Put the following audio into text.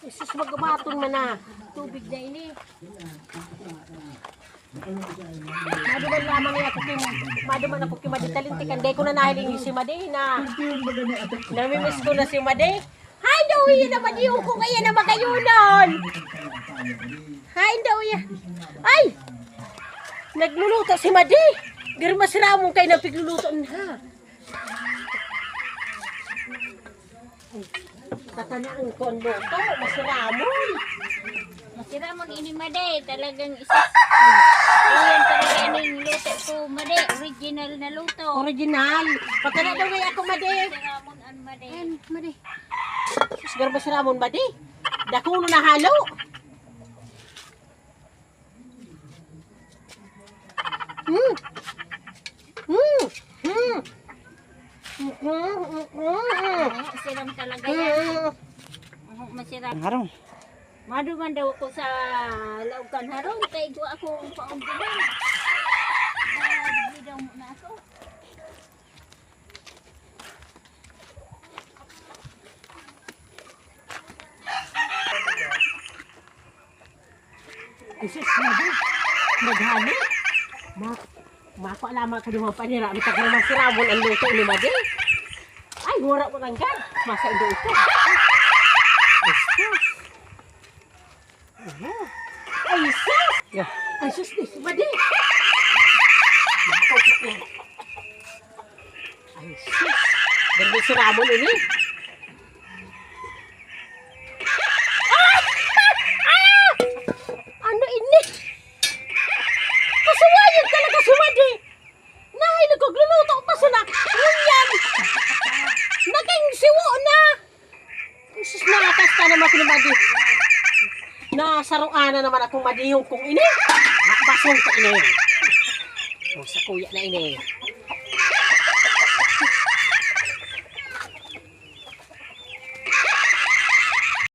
Isus magabaton man na. Tubig na ini. Maduman lamang niya ako kim. Maduman ako kim Madi talintikan. Day ko na nahiling si Madi na. Namimiss ko na si Madi. Hi, Dawi na Madi ko kaya na magayunan. Hi, Dawi. Ay! Nagluluto si Madi. Girma siramong kayo na pigluluto na. Katana ang kondo to, masiramon. Masiramon ini Made, talagang isa. Ayan talaga yung luto ko Made, original na luto. Original. Katana daw kaya ako Madi. Masiramon an Made. Madi. Sigar masiramon Madi. Dakuno na halo. Masiram talaga yan. Masiram. Harong. Maduman daw ako sa laukan harong, kaya ito ako paumpulan. Bidaw mo na ako. Isus Madi. Naghalo. Mako alaman ko naman panira. Mitag na masiramon ang luto ni Madi. Ay, wala ko lang gan. Masa indo ito. Isus. Ay, sus! Ay, sus, si Madi! Ay, sus! Ganda si Ramon ini. Ano ini? Kasuwayan talaga si Madi! Nahay, nagkagluluto pa sa yan! Naging siwo na! Ay, sus, nakakas ka naman si Madi. Nasaruana naman akong madiyong kong ini. Basong ka ini. O sa kuya na ini.